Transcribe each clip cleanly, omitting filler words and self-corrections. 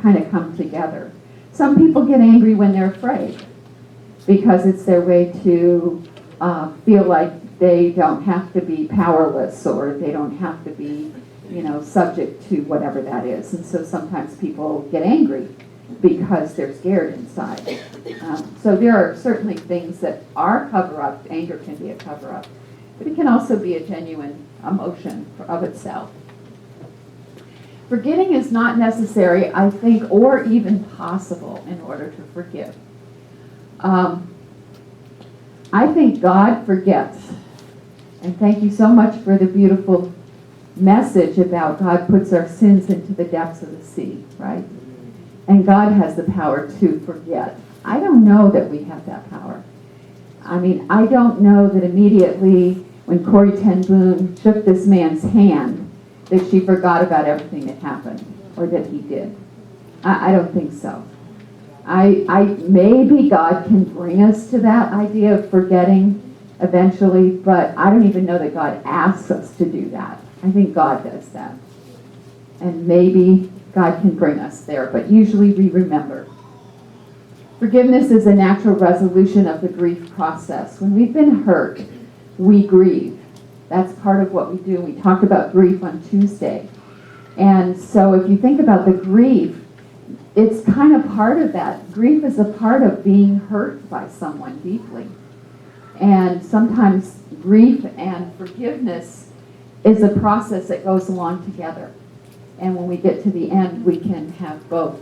kind of come together. Some people get angry when they're afraid because it's their way to feel like they don't have to be powerless or they don't have to be, subject to whatever that is. And so sometimes people get angry because they're scared inside. So there are certainly things that are cover-up. Anger can be a cover-up, but it can also be a genuine emotion of itself. Forgetting is not necessary, I think, or even possible in order to forgive. I think God forgets. And thank you so much for the beautiful message about God puts our sins into the depths of the sea, right? And God has the power to forget. I don't know that we have that power. I mean, I don't know that immediately when Corrie ten Boom shook this man's hand that she forgot about everything that happened or that he did. I don't think so. Maybe God can bring us to that idea of forgetting eventually, but I don't even know that God asks us to do that. I think God does that. And maybe God can bring us there, but usually we remember. Forgiveness is a natural resolution of the grief process. When we've been hurt, we grieve. That's part of what we do. We talked about grief on Tuesday. And so if you think about the grief, it's kind of part of that. Grief is a part of being hurt by someone deeply. And sometimes grief and forgiveness is a process that goes along together. And when we get to the end, we can have both.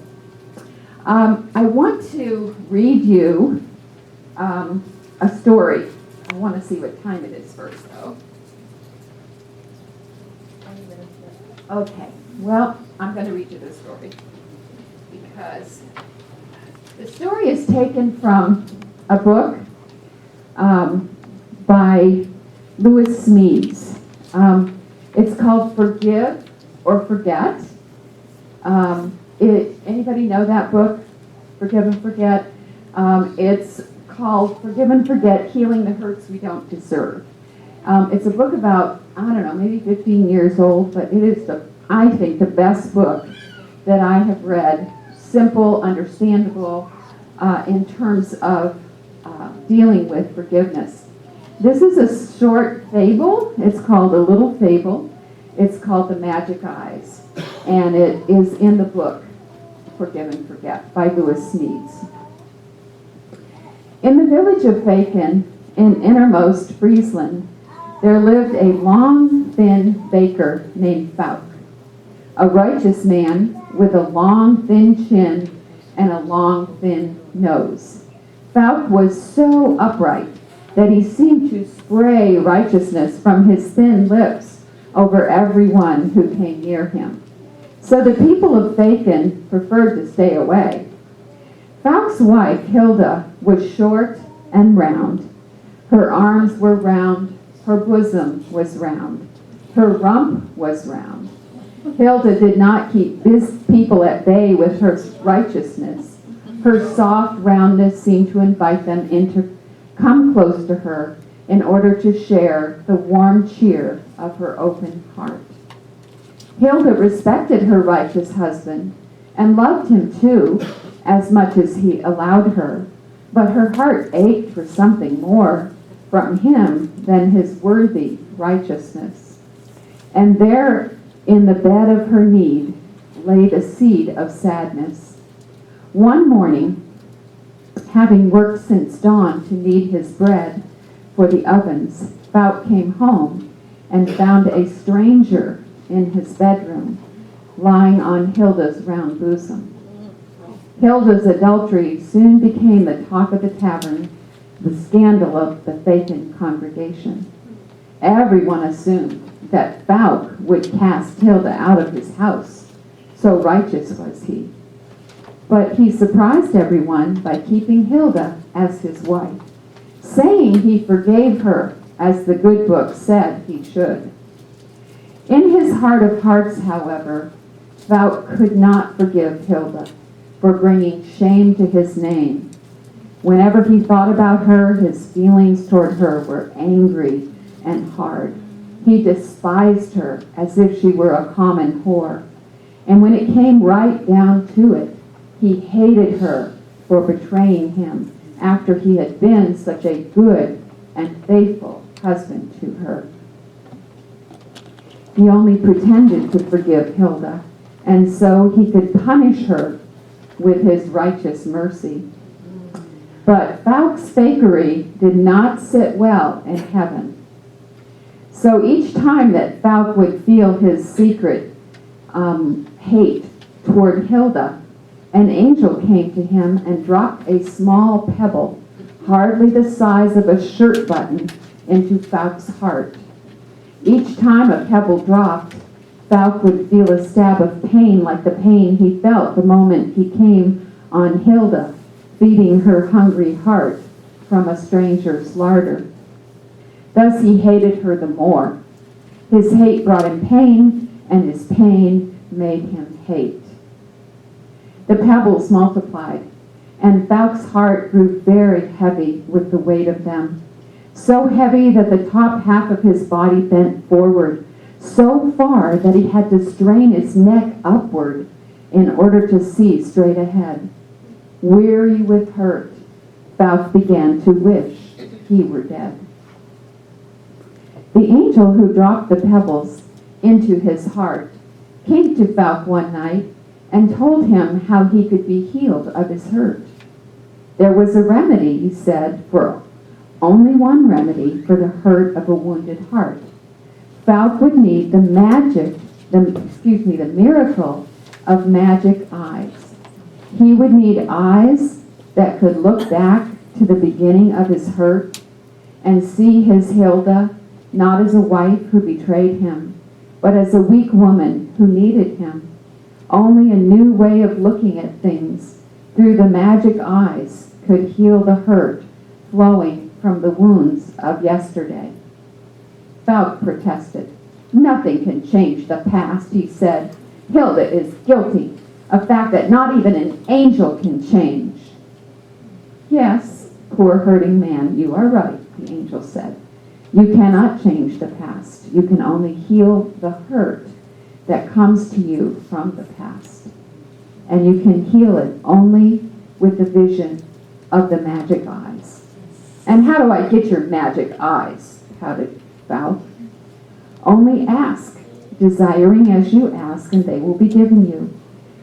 I want to read you a story. I want to see what time it is first, though. Okay, well, I'm going to read you this story because the story is taken from a book by Lewis Smedes. It's called Forgive or Forget. Anybody know that book, Forgive and Forget? It's called Forgive and Forget, Healing the Hurts We Don't Deserve. It's a book about, I don't know, maybe 15 years old, but it is, I think, the best book that I have read. Simple, understandable in terms of dealing with forgiveness. This is a short fable. It's called A Little Fable. It's called The Magic Eyes, and it is in the book Forgive and Forget by Lewis Smedes. In the village of Faken, in innermost Friesland, there lived a long, thin baker named Fauk, a righteous man with a long, thin chin and a long, thin nose. Fauk was so upright that he seemed to spray righteousness from his thin lips over everyone who came near him. So the people of Faken preferred to stay away. Fauk's wife, Hilda, was short and round. Her arms were round, her bosom was round, her rump was round. Hilda did not keep people at bay with her righteousness. Her soft roundness seemed to invite them to come close to her in order to share the warm cheer of her open heart. Hilda respected her righteous husband and loved him too, as much as he allowed her, but her heart ached for something more from him than his worthy righteousness. And there, in the bed of her need, lay the seed of sadness. One morning, having worked since dawn to knead his bread for the ovens, Fauk came home and found a stranger in his bedroom, lying on Hilda's round bosom. Hilda's adultery soon became the talk of the tavern, the scandal of the Faken congregation. Everyone assumed that Fauk would cast Hilda out of his house, so righteous was he. But he surprised everyone by keeping Hilda as his wife, saying he forgave her as the good book said he should. In his heart of hearts, however, Fauk could not forgive Hilda for bringing shame to his name. Whenever he thought about her, his feelings toward her were angry and hard. He despised her as if she were a common whore, And when it came right down to it, he hated her for betraying him after he had been such a good and faithful husband to her. He only pretended to forgive Hilda, and so he could punish her with his righteous mercy. But Fouque's fakery did not sit well in heaven. So each time that Fouque would feel his secret hate toward Hilda, an angel came to him and dropped a small pebble, hardly the size of a shirt button, into Fouque's heart. Each time a pebble dropped, Fouque would feel a stab of pain like the pain he felt the moment he came on Hilda, feeding her hungry heart from a stranger's larder. Thus he hated her the more. His hate brought him pain, and his pain made him hate. The pebbles multiplied, and Fouque's heart grew very heavy with the weight of them, so heavy that the top half of his body bent forward, so far that he had to strain his neck upward in order to see straight ahead. Weary with hurt, Fouque began to wish he were dead. The angel who dropped the pebbles into his heart came to Fouque one night and told him how he could be healed of his hurt. There was a remedy, he said, for only one remedy for the hurt of a wounded heart. Fouque would need the miracle of magic eyes. He would need eyes that could look back to the beginning of his hurt and see his Hilda not as a wife who betrayed him, but as a weak woman who needed him. Only a new way of looking at things through the magic eyes could heal the hurt flowing from the wounds of yesterday. Fouque protested. Nothing can change the past, he said. Hilda is guilty, a fact that not even an angel can change. Yes, poor hurting man, you are right, the angel said. You cannot change the past. You can only heal the hurt that comes to you from the past. And you can heal it only with the vision of the magic eyes. And how do I get your magic eyes? Pouted Fouque. Only ask, desiring as you ask, and they will be given you.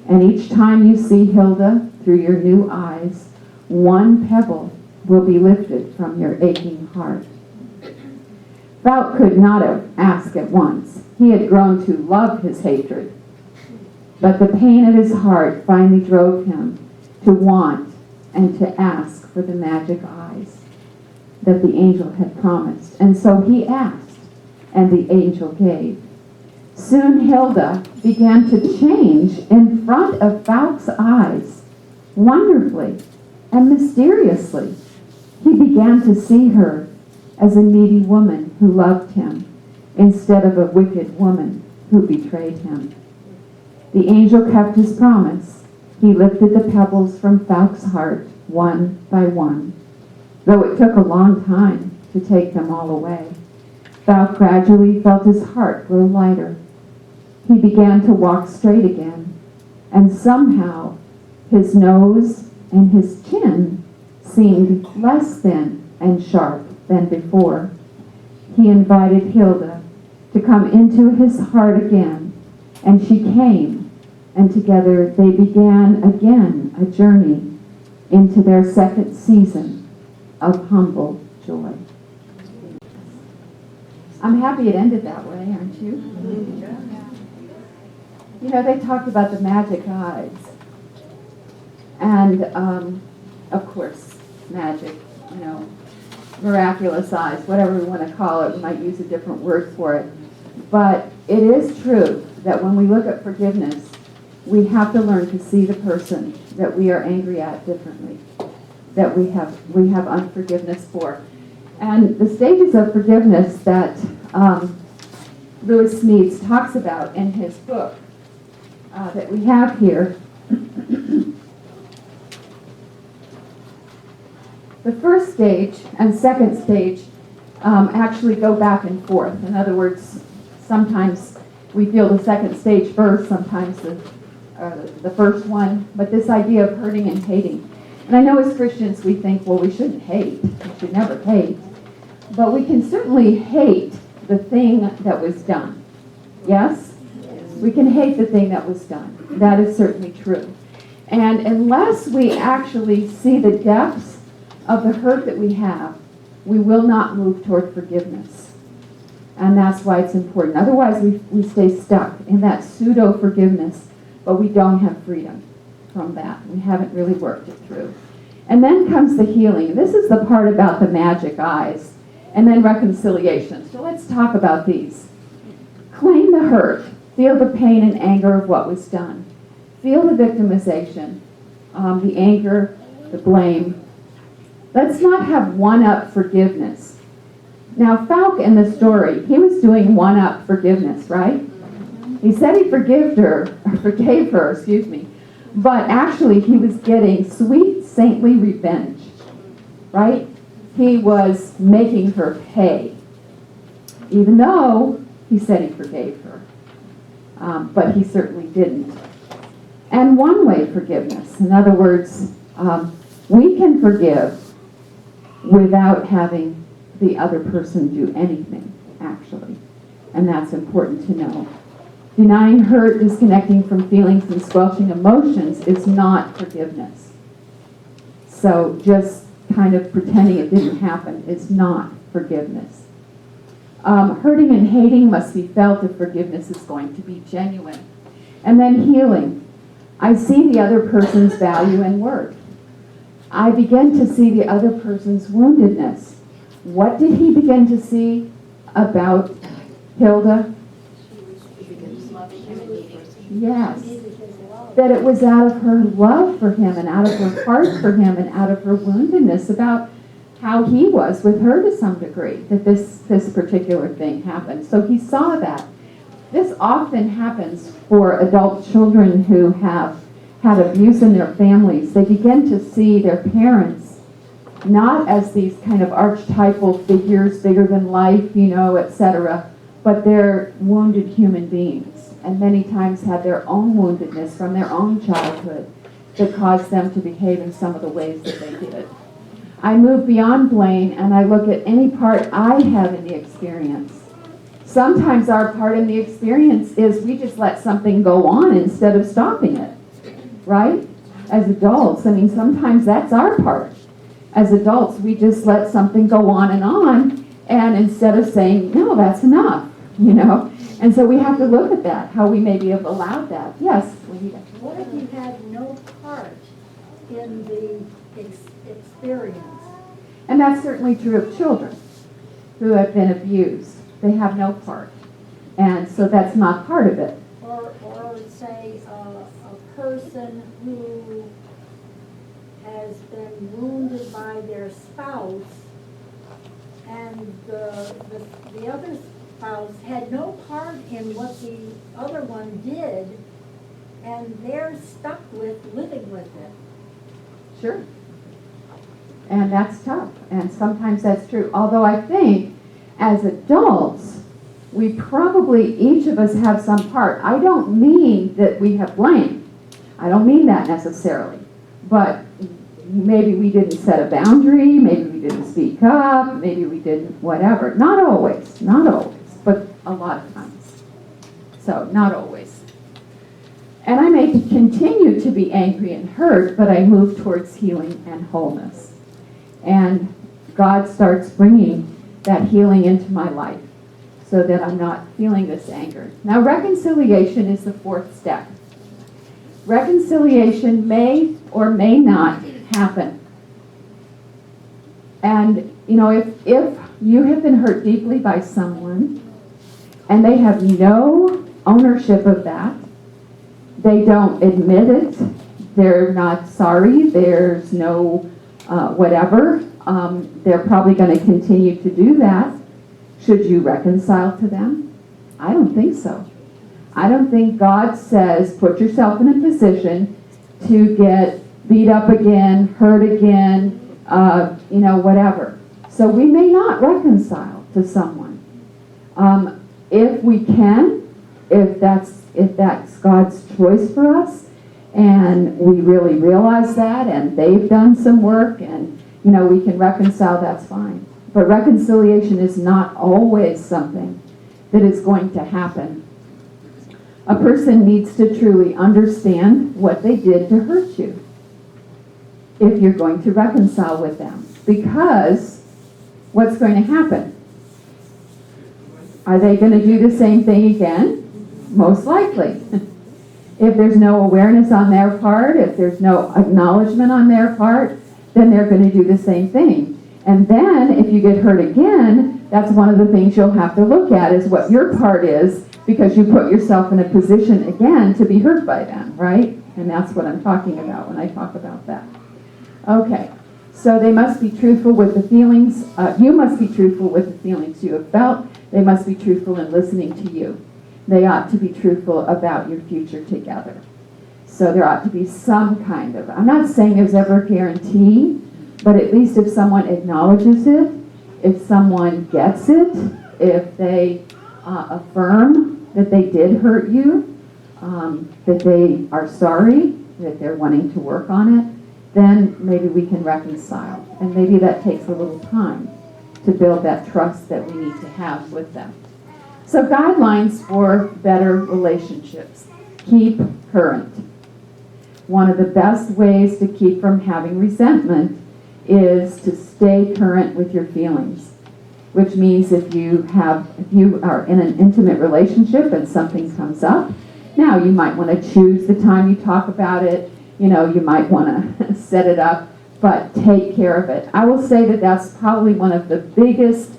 And each time you see Hilda through your new eyes, one pebble will be lifted from your aching heart. Fouque could not have asked at once. He had grown to love his hatred. But the pain of his heart finally drove him to want and to ask for the magic eyes that the angel had promised. And so he asked, and the angel gave. Soon Hilda began to change in front of Fouque's eyes, wonderfully and mysteriously. He began to see her as a needy woman who loved him, instead of a wicked woman who betrayed him. The angel kept his promise. He lifted the pebbles from Fouque's heart one by one, though it took a long time to take them all away. Fouque gradually felt his heart grow lighter. He began to walk straight again, and somehow his nose and his chin seemed less thin and sharp than before. He invited Hilda to come into his heart again, and she came, and together they began again a journey into their second season of humble joy. I'm happy it ended that way, aren't you? You know, they talked about the magic eyes, and of course, magic, you know, miraculous eyes, whatever we want to call it. We might use a different word for it. But it is true that when we look at forgiveness, we have to learn to see the person that we are angry at differently, that we have unforgiveness for. And the stages of forgiveness that Lewis Smedes talks about in his book that we have here. The first stage and second stage actually go back and forth. In other words, sometimes we feel the second stage first, sometimes the the first one, but this idea of hurting and hating. And I know as Christians we think, well, we shouldn't hate. We should never hate. But we can certainly hate the thing that was done. Yes? We can hate the thing that was done. That is certainly true. And unless we actually see the depths of the hurt that we have, we will not move toward forgiveness. And that's why it's important. Otherwise, we stay stuck in that pseudo-forgiveness, but we don't have freedom from that. We haven't really worked it through. And then comes the healing. This is the part about the magic eyes. And then reconciliation. So let's talk about these. Claim the hurt. Feel the pain and anger of what was done. Feel the victimization, the anger, the blame. Let's not have one-up forgiveness. Now, Falk in the story, he was doing one-up forgiveness, right? He said he forgave her, but actually he was getting sweet, saintly revenge, right? He was making her pay, even though he said he forgave her, but he certainly didn't. And one-way forgiveness, in other words, we can forgive without having the other person do anything, actually, and that's important to know. Denying hurt, disconnecting from feelings, and squelching emotions is not forgiveness. So just kind of pretending it didn't happen is not forgiveness. Hurting and hating must be felt if forgiveness is going to be genuine. And then healing. I see the other person's value and worth. I begin to see the other person's woundedness. What did he begin to see about Hilda? Yes. That it was out of her love for him and out of her heart for him and out of her woundedness about how he was with her to some degree, that this particular thing happened. So he saw that. This often happens for adult children who have had abuse in their families. They begin to see their parents not as these kind of archetypal figures, bigger than life, etc., but they're wounded human beings, and many times have their own woundedness from their own childhood that caused them to behave in some of the ways that they did. I move beyond blame and I look at any part I have in the experience. Sometimes our part in the experience is we just let something go on instead of stopping it, right? As adults, sometimes that's our part. As adults, we just let something go on, and instead of saying, no, that's enough, And so we have to look at that, how we maybe have allowed that. Yes, Juanita. What if you had no part in the experience? And that's certainly true of children who have been abused. They have no part. And so that's not part of it. Or say, a person who has been wounded by their spouse, and the other spouse had no part in what the other one did, and they're stuck with living with it. Sure. And that's tough. And sometimes that's true. Although I think as adults, we probably, each of us have some part. I don't mean that we have blame. I don't mean that necessarily. But maybe we didn't set a boundary, maybe we didn't speak up, maybe we didn't whatever. Not always, but a lot of times. So, not always. And I may continue to be angry and hurt, but I move towards healing and wholeness. And God starts bringing that healing into my life so that I'm not feeling this anger. Now, reconciliation is the fourth step. Reconciliation may or may not happen. And, if you have been hurt deeply by someone and they have no ownership of that, they don't admit it, they're not sorry, there's no whatever, they're probably going to continue to do that. Should you reconcile to them? I don't think so. I don't think God says put yourself in a position to get beat up again, hurt again, whatever. So we may not reconcile to someone. If we can, if that's God's choice for us, and we really realize that, and they've done some work, and we can reconcile, that's fine. But reconciliation is not always something that is going to happen. A person needs to truly understand what they did to hurt you if you're going to reconcile with them. Because what's going to happen? Are they going to do the same thing again? Most likely. If there's no awareness on their part, if there's no acknowledgement on their part, then they're going to do the same thing. And then if you get hurt again, that's one of the things you'll have to look at is what your part is, because you put yourself in a position again to be hurt by them, right? And that's what I'm talking about when I talk about that. Okay, so they must be truthful with the feelings. You must be truthful with the feelings you have felt. They must be truthful in listening to you. They ought to be truthful about your future together. So there ought to be some kind of, I'm not saying there's ever a guarantee, but at least if someone acknowledges it, if someone gets it, if they affirm that they did hurt you, that they are sorry, that they're wanting to work on it, then maybe we can reconcile. And maybe that takes a little time to build that trust that we need to have with them. So guidelines for better relationships. Keep current. One of the best ways to keep from having resentment is to stay current with your feelings, which means if you are in an intimate relationship and something comes up, now you might want to choose the time you talk about it. You might want to set it up, but take care of it. I will say that that's probably one of the biggest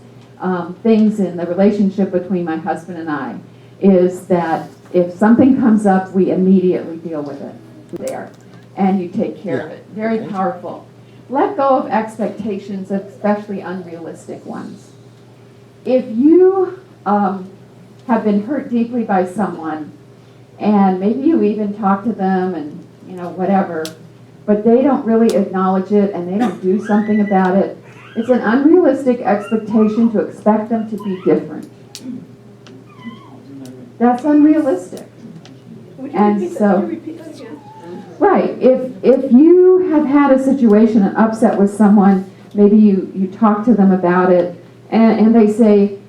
things in the relationship between my husband and I, is that if something comes up, we immediately deal with it there, and you take care of it. Very powerful. Let go of expectations, especially unrealistic ones. If you have been hurt deeply by someone, and maybe you even talk to them and whatever, but they don't really acknowledge it and they don't do something about it, it's an unrealistic expectation to expect them to be different. That's unrealistic. And so, right, if you have had a situation, an upset with someone, maybe you talk to them about it, and they say,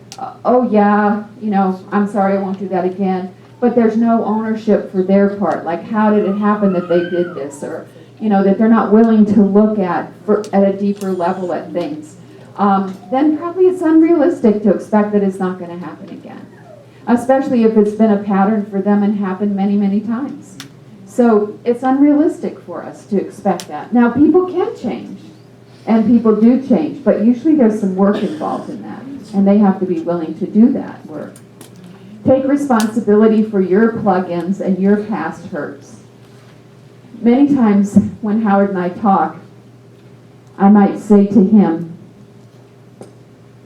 oh yeah, I'm sorry, I won't do that again. But there's no ownership for their part. Like, how did it happen that they did this? Or, that they're not willing to look at a deeper level at things. Then probably it's unrealistic to expect that it's not going to happen again. Especially if it's been a pattern for them and happened many, many times. So it's unrealistic for us to expect that. Now, people can change. And people do change. But usually there's some work involved in that. And they have to be willing to do that work. Take responsibility for your plug-ins and your past hurts. Many times when Howard and I talk, I might say to him,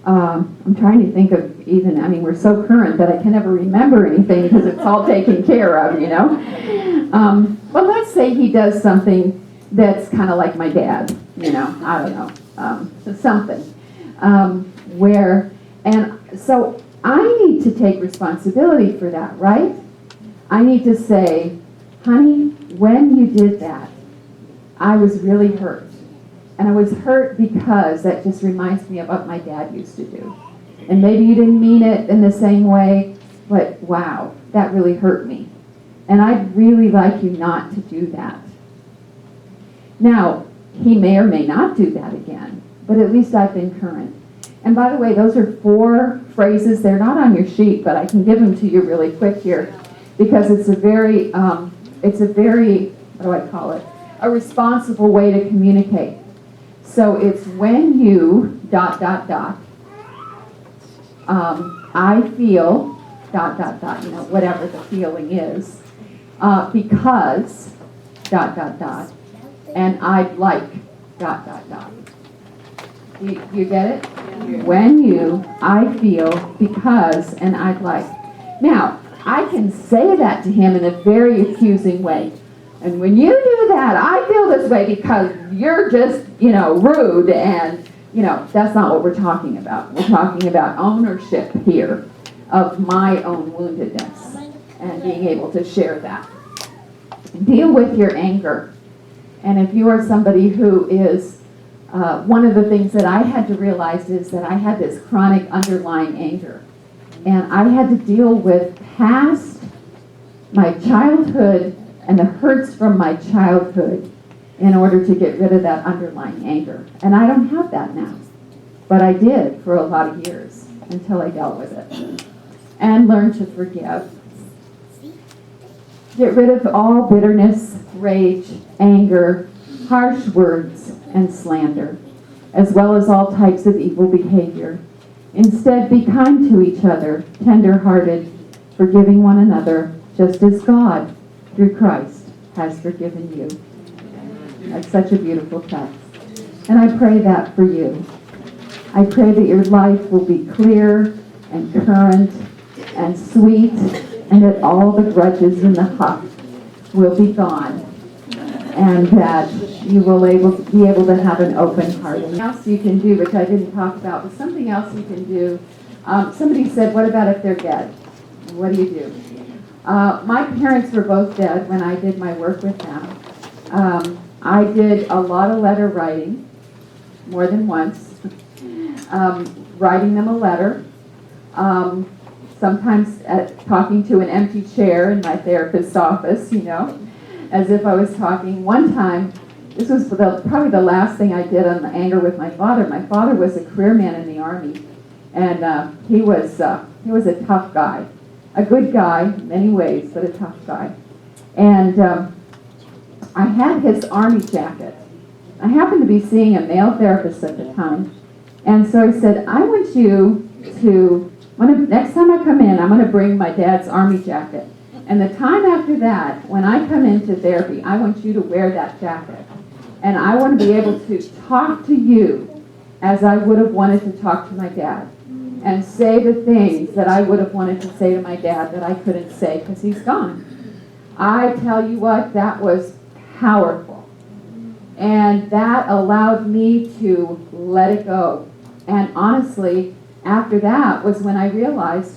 I'm trying to think of we're so current that I can never remember anything because it's all taken care of, But let's say he does something that's kind of like my dad, I don't know, something. So I need to take responsibility for that, right? I need to say, honey, when you did that, I was really hurt. And I was hurt because that just reminds me of what my dad used to do. And maybe you didn't mean it in the same way, but wow, that really hurt me. And I'd really like you not to do that. Now, he may or may not do that again, but at least I've been current. And by the way, those are 4 phrases. They're not on your sheet, but I can give them to you really quick here because it's a very, what do I call it? A responsible way to communicate. So it's when you, ... I feel, ... whatever the feeling is, because, ... and I'd like, ... You get it? Yeah. When you, I feel, because, and I'd like. Now, I can say that to him in a very accusing way. And when you do that, I feel this way because you're just, rude and, that's not what we're talking about. We're talking about ownership here of my own woundedness and being able to share that. deal with your anger. And if you are somebody who is, one of the things that I had to realize is that I had this chronic underlying anger. And I had to deal with past my childhood and the hurts from my childhood in order to get rid of that underlying anger. And I don't have that now. But I did for a lot of years until I dealt with it. And learned to forgive. Get rid of all bitterness, rage, anger, harsh words, and slander, as well as all types of evil behavior. Instead, be kind to each other, tender-hearted, forgiving one another, just as God, through Christ, has forgiven you. That's such a beautiful text. And I pray that for you. I pray that your life will be clear and current and sweet, and that all the grudges and the huff will be gone, and that you will be able to have an open heart. Something else you can do, which I didn't talk about, but something else you can do. Somebody said, what about if they're dead? What do you do? My parents were both dead when I did my work with them. I did a lot of letter writing, more than once, writing them a letter. Sometimes talking to an empty chair in my therapist's office, as if I was talking. One time, this was probably the last thing I did on the anger with my father. My father was a career man in the Army, and he was a tough guy, a good guy in many ways, but a tough guy. And I had his Army jacket. I happened to be seeing a male therapist at the time, and so I said, I want you to. Next time I come in, I'm going to bring my dad's Army jacket. And the time after that, when I come into therapy, I want you to wear that jacket. And I want to be able to talk to you as I would have wanted to talk to my dad. And say the things that I would have wanted to say to my dad that I couldn't say because he's gone. I tell you what, that was powerful. And that allowed me to let it go. And honestly, after that was when I realized,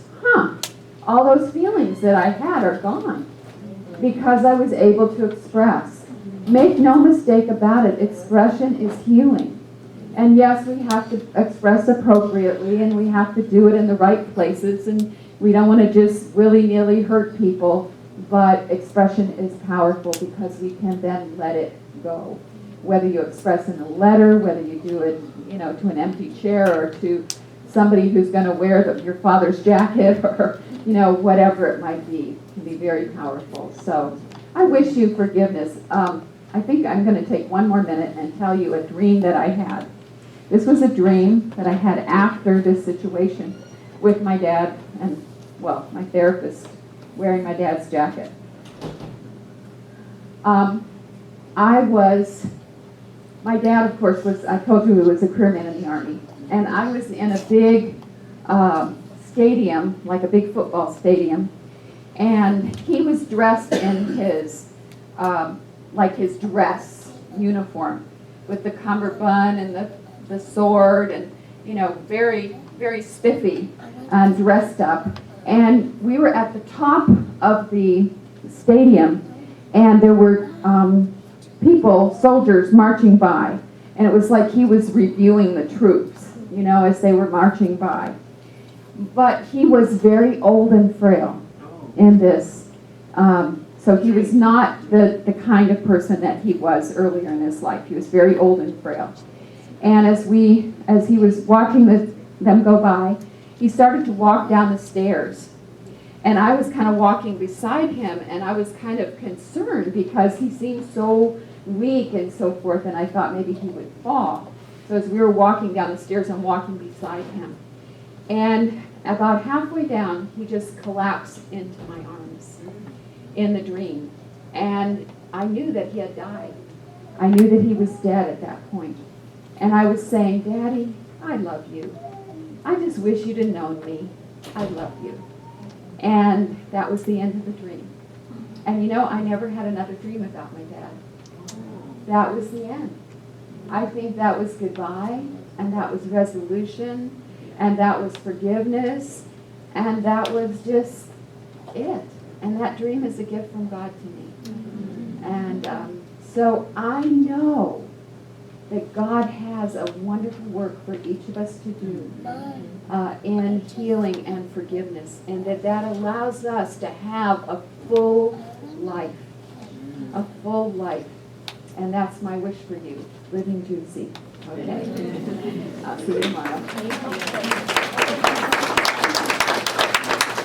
all those feelings that I had are gone because I was able to express. Make no mistake about it, expression is healing. And yes, we have to express appropriately, and we have to do it in the right places, and we don't want to just willy-nilly hurt people, but expression is powerful because we can then let it go. Whether you express in a letter, whether you do it, to an empty chair or to somebody who's going to wear your father's jacket or, whatever it might be, can be very powerful. So I wish you forgiveness. I think I'm going to take one more minute and tell you a dream that I had. This was a dream that I had after this situation with my dad and, my therapist wearing my dad's jacket. My dad, of course, I told you he was a career man in the Army. And I was in a big stadium, like a big football stadium, and he was dressed in his his dress uniform with the cummerbund and the sword, and very, very spiffy and dressed up. And we were at the top of the stadium, and there were soldiers marching by, and it was like he was reviewing the troops, as they were marching by. But he was very old and frail in this. So he was not the kind of person that he was earlier in his life. He was very old and frail. And as he was watching them go by, he started to walk down the stairs. And I was kind of walking beside him, and I was kind of concerned because he seemed so weak and so forth, and I thought maybe he would fall. So as we were walking down the stairs, I'm walking beside him. And about halfway down, he just collapsed into my arms in the dream. And I knew that he had died. I knew that he was dead at that point. And I was saying, Daddy, I love you. I just wish you'd have known me. I love you. And that was the end of the dream. And I never had another dream about my dad. That was the end. I think that was goodbye, and that was resolution, and that was forgiveness, and that was just it. And that dream is a gift from God to me. And so I know that God has a wonderful work for each of us to do in healing and forgiveness, and that allows us to have a full life, a full life. And that's my wish for you, living juicy. Okay. I'll see you tomorrow.